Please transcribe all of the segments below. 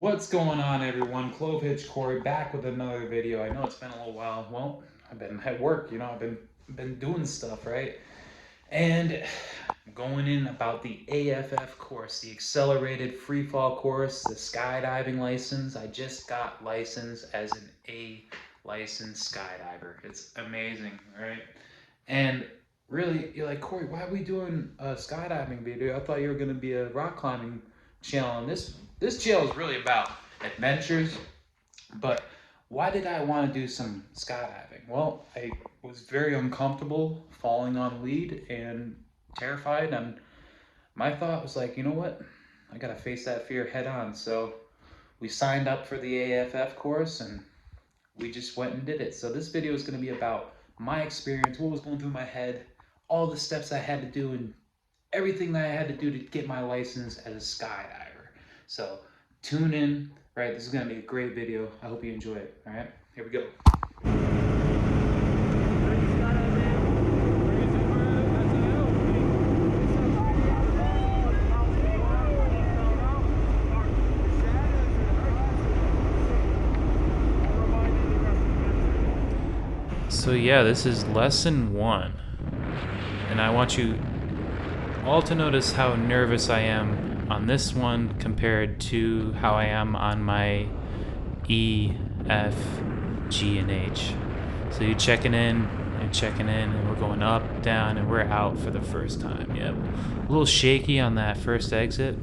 What's going on, everyone? Clove Hitch Corey back with another video. I know it's been a little while. Well, I've been at work, I've been doing stuff, right? And going in about the AFF course, the accelerated free fall course, the skydiving license. I just got licensed as an A licensed skydiver. It's amazing, right? And really, you're like, Corey, why are we doing a skydiving video? I thought you were gonna be a rock climbing channel. And this channel is really about adventures. But why did I want to do some skydiving? Well, I was very uncomfortable falling on lead and terrified. And my thought was like, you know what? I gotta face that fear head on. So we signed up for the AFF course and we just went and did it. So this video is going to be about my experience, what was going through my head, all the steps I had to do, and everything that I had to do to get my license as a skydiver. So tune in, right? This is going to be a great video. I hope you enjoy it. All right, here we go. So yeah, this is lesson 1, and I want you all to notice how nervous I am on this one compared to how I am on my E, F, G, and H. So you're checking in, and we're going up, down, and we're out for the first time. Yep, a little shaky on that first exit,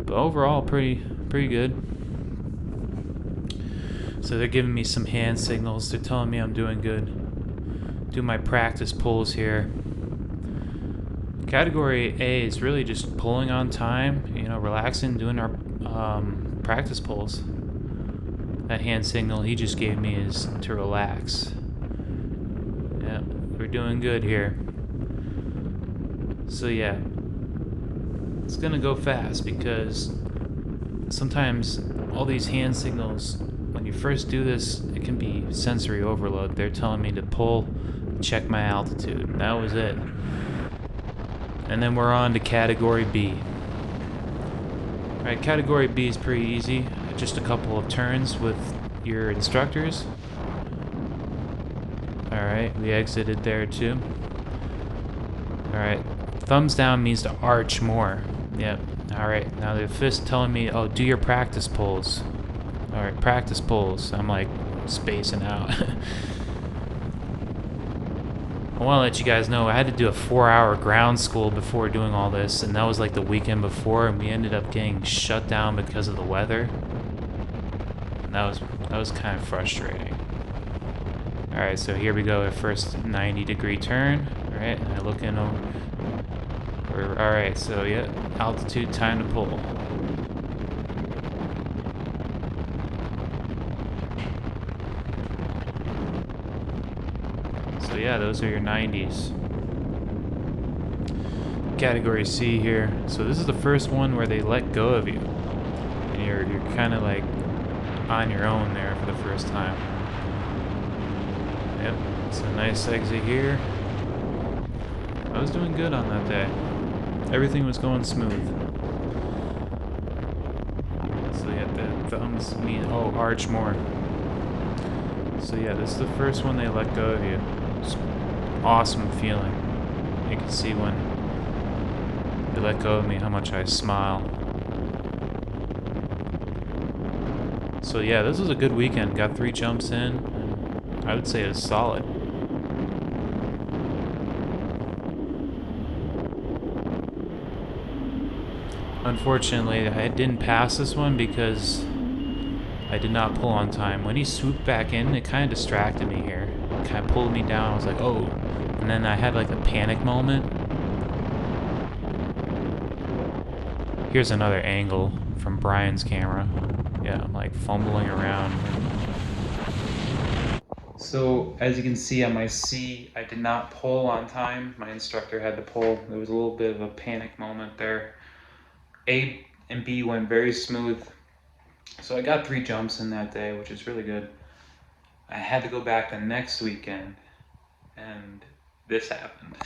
but overall pretty good. So they're giving me some hand signals. They're telling me I'm doing good. Do my practice pulls here. Category A is really just pulling on time, relaxing, doing our practice pulls. That hand signal he just gave me is to relax. Yeah, we're doing good here. So yeah, it's gonna go fast because sometimes all these hand signals, when you first do this, it can be sensory overload. They're telling me to pull, check my altitude, and that was it. And then we're on to category B. Alright, category B is pretty easy. Just a couple of turns with your instructors. Alright, we exited there too. Alright, thumbs down means to arch more. Yep. Alright, now the fist telling me, oh, do your practice pulls. Alright, practice pulls. I'm like spacing out. I want to let you guys know I had to do a 4-hour ground school before doing all this, and that was like the weekend before, and we ended up getting shut down because of the weather. And that was kind of frustrating. Alright, so here we go, at first 90-degree turn. Alright, and I look in over. Alright, so yeah, altitude, time to pull. So yeah, those are your 90s. Category C here. So this is the first one where they let go of you, and you're kind of like on your own there for the first time. Yep, it's a nice exit here. I was doing good on that day. Everything was going smooth. So yeah, the thumbs mean, oh, arch more. So yeah, this is the first one they let go of you. It's an awesome feeling. You can see when they let go of me how much I smile. So yeah, this was a good weekend. Got 3 jumps in, and I would say it's solid. Unfortunately, I didn't pass this one because I did not pull on time. When he swooped back in, it kind of distracted me here. It kind of pulled me down. I was like, oh. And then I had like a panic moment. Here's another angle from Brian's camera. Yeah, I'm like fumbling around. So as you can see on my C, I did not pull on time. My instructor had to pull. There was a little bit of a panic moment there. A and B went very smooth. So I got 3 jumps in that day, which is really good. I had to go back the next weekend, and this happened.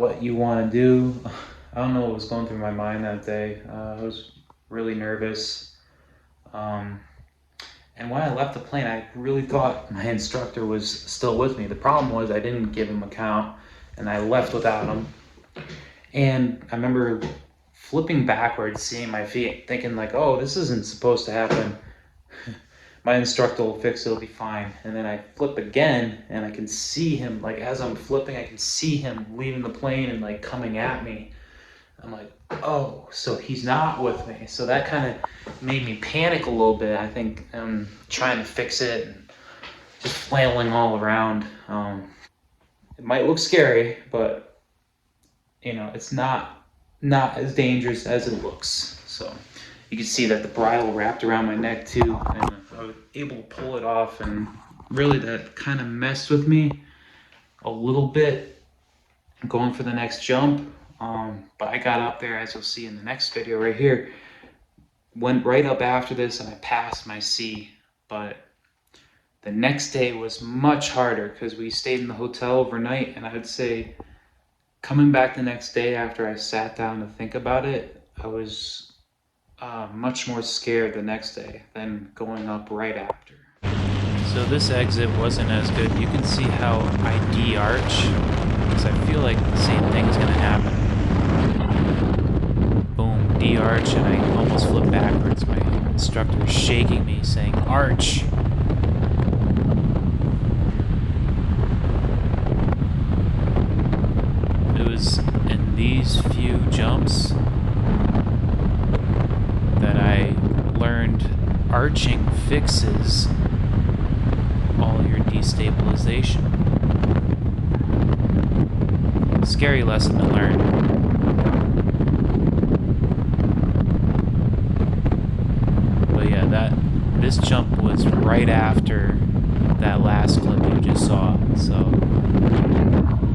what you want to do. I don't know what was going through my mind that day. I was really nervous. And when I left the plane, I really thought my instructor was still with me. The problem was I didn't give him a count, and I left without him. And I remember flipping backwards, seeing my feet, thinking like, oh, this isn't supposed to happen. My instructor will fix it, it'll be fine. And then I flip again, and I can see him, like as I'm flipping, I can see him leaving the plane and like coming at me. I'm like, oh, so he's not with me. So that kind of made me panic a little bit. I think I'm trying to fix it and just flailing all around. It might look scary, but you know, it's not as dangerous as it looks. So you can see that the bridle wrapped around my neck too, and I was able to pull it off, and really that kind of messed with me a little bit going for the next jump. But I got up there, as you'll see in the next video right here, went right up after this, and I passed my C. But the next day was much harder because we stayed in the hotel overnight, and I would say coming back the next day after I sat down to think about it, I was much more scared the next day than going up right after. So this exit wasn't as good. You can see how I de-arch, because I feel like the same thing is going to happen. Boom, de-arch, and I almost flipped backwards. My instructor was shaking me, saying, arch. It was in these few jumps that I learned arching fixes all your destabilization. Scary lesson to learn. But yeah, this jump was right after that last clip you just saw, so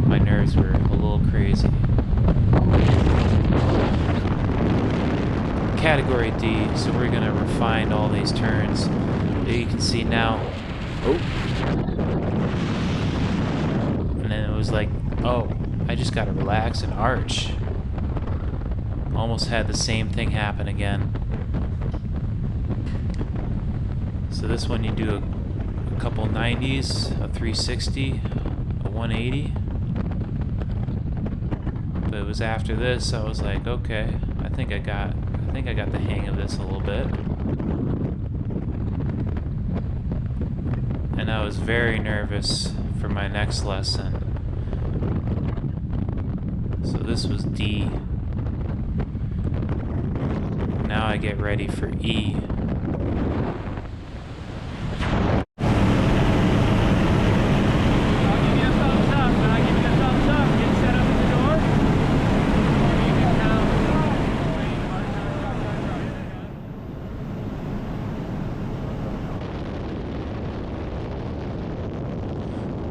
my nerves were a little crazy. Category D, so we're gonna refine all these turns. You can see now, oh, and then it was like, oh, I just gotta relax and arch. Almost had the same thing happen again. So this one you do a couple 90s, a 360, a 180. But it was after this I was like, okay, I think I got the hang of this a little bit. And I was very nervous for my next lesson. So this was D. Now I get ready for E.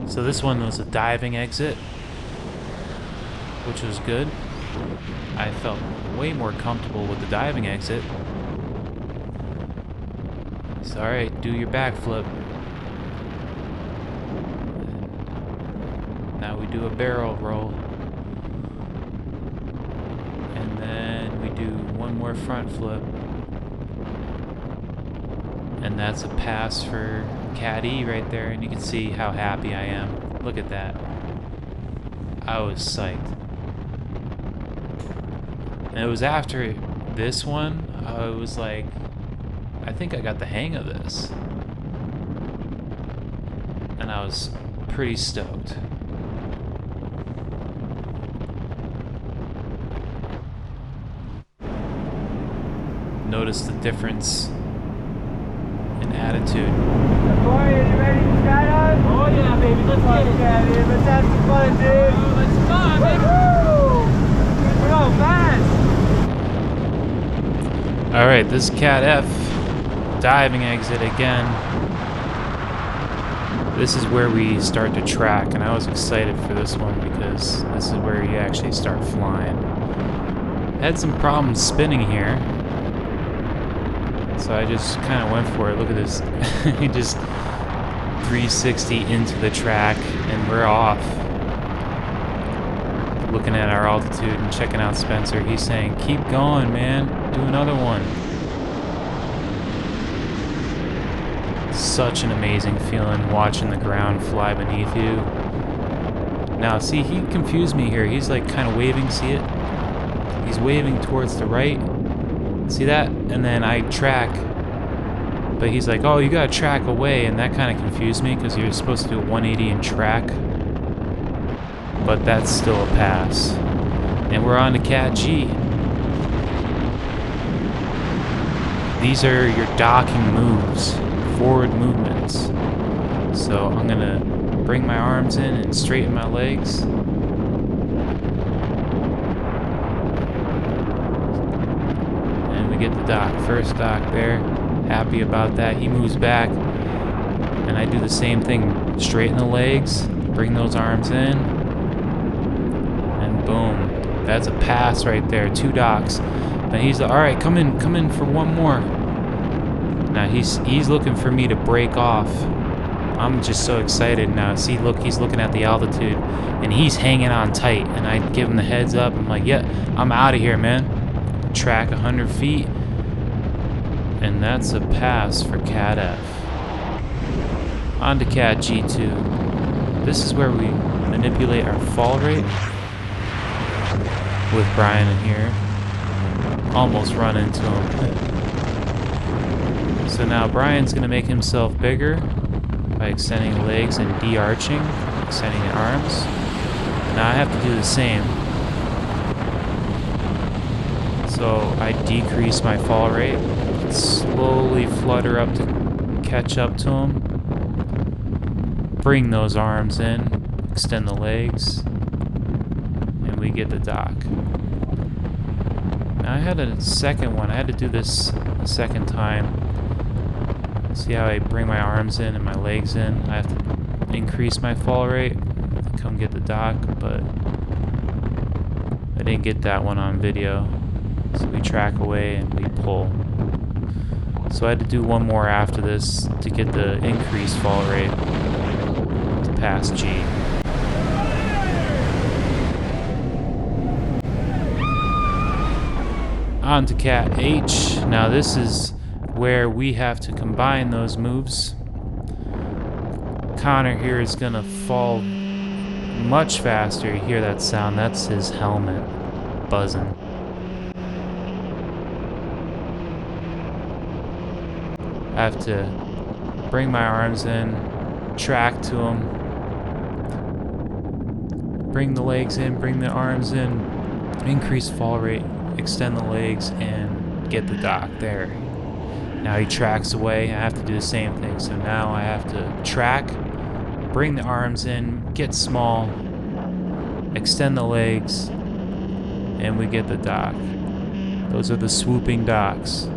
So this one was a diving exit, which was good. I felt way more comfortable with the diving exit. So alright, do your backflip. Now we do a barrel roll. And then we do one more front flip. And that's a pass for Cat E right there, and you can see how happy I am. Look at that. I was psyched. And it was after this one, I was like, I think I got the hang of this. And I was pretty stoked. Notice the difference in attitude. Corey, are you ready to skydive? Oh yeah, baby, let's get it. Let's have some fun, dude. Oh, let's go, baby. We're going fast. Alright, this Cat F diving exit again. This is where we start to track, and I was excited for this one because this is where you actually start flying. I had some problems spinning here, so I just kind of went for it. Look at this. He just 360 into the track, and we're off. looking at our altitude and checking out Spencer. He's saying, keep going, man. Do another one. Such an amazing feeling watching the ground fly beneath you. Now, see, he confused me here. He's like kind of waving, see it? He's waving towards the right. See that? And then I track. But he's like, oh, you gotta track away. And that kind of confused me because you're supposed to do a 180 and track. But that's still a pass. And we're on to Cat G. These are your docking moves, forward movements. So I'm gonna bring my arms in and straighten my legs. And we get the dock, first dock there. Happy about that. He moves back. And I do the same thing, straighten the legs, bring those arms in. And boom, that's a pass right there, 2 docks. And he's like, all right, come in for one more. Now he's looking for me to break off. I'm just so excited now. See, look, he's looking at the altitude, and he's hanging on tight. And I give him the heads up. I'm like, yeah, I'm out of here, man. Track 100 feet, and that's a pass for Cat F. On to Cat G2. This is where we manipulate our fall rate. With Brian in here. Almost run into him. So now Brian's going to make himself bigger by extending the legs and de-arching, extending the arms. Now I have to do the same. So I decrease my fall rate, slowly flutter up to catch up to him. Bring those arms in, extend the legs, and we get the dock. Now I had a second one. I had to do this a second time. See how I bring my arms in and my legs in? I have to increase my fall rate to come get the dock, but I didn't get that one on video. So we track away and we pull. So I had to do one more after this to get the increased fall rate to pass G. On to Cat H. Now this is where we have to combine those moves. Connor here is gonna fall much faster. You hear that sound? That's his helmet buzzing. I have to bring my arms in, track to him, bring the legs in, bring the arms in, increase fall rate, extend the legs, and get the dock there. Now he tracks away. I have to do the same thing. So now I have to track, bring the arms in, get small, extend the legs, and we get the dock. Those are the swooping docks.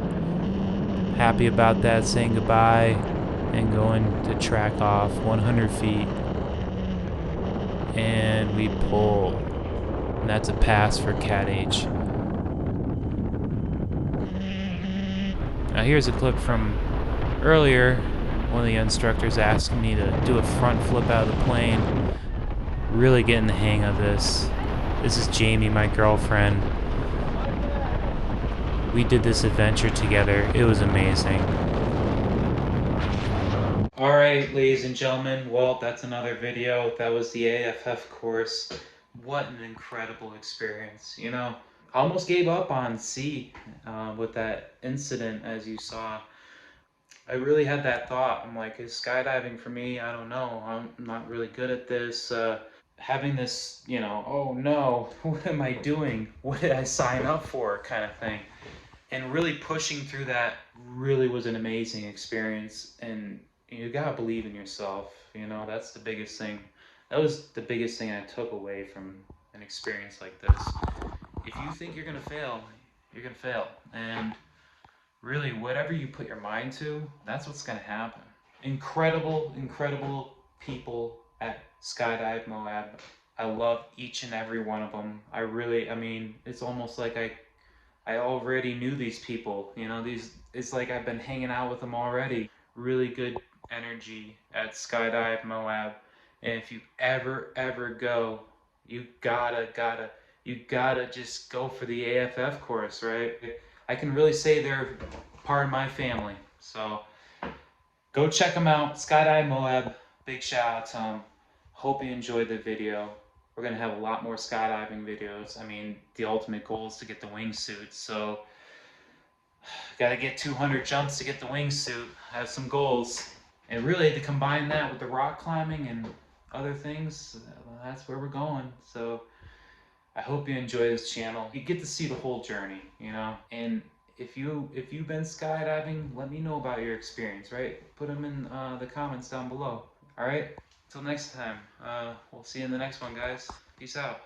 Happy about that, saying goodbye and going to track off 100 feet. And we pull. And that's a pass for Cat H. Now here's a clip from earlier. One of the instructors asked me to do a front flip out of the plane. Really getting the hang of this. This is Jamie, my girlfriend. We did this adventure together. It was amazing. Alright, ladies and gentlemen, well, that's another video. That was the AFF course. What an incredible experience, you know? I almost gave up on C with that incident, as you saw. I really had that thought. I'm like, is skydiving for me? I don't know. I'm not really good at this. Having this, you know, oh no, what am I doing? What did I sign up for kind of thing. And really pushing through that really was an amazing experience. And you gotta believe in yourself. You know, that's the biggest thing. That was the biggest thing I took away from an experience like this. If you think you're gonna fail, you're gonna fail. And really, whatever you put your mind to, that's what's gonna happen. Incredible, incredible people at Skydive Moab. I love each and every one of them. I mean, it's almost like I already knew these people, you know, it's like I've been hanging out with them already. Really good energy at Skydive Moab. And if you ever go you gotta just go for the AFF course, right? I can really say they're part of my family. So go check them out. Skydive Moab. Big shout out to them. Hope you enjoyed the video. We're gonna have a lot more skydiving videos. I mean, the ultimate goal is to get the wingsuit. So gotta get 200 jumps to get the wingsuit. I have some goals. And really, to combine that with the rock climbing and other things, that's where we're going. So I hope you enjoy this channel. You get to see the whole journey, you know. And if you've been skydiving, let me know about your experience. Right? Put them in the comments down below. All right. Till next time. We'll see you in the next one, guys. Peace out.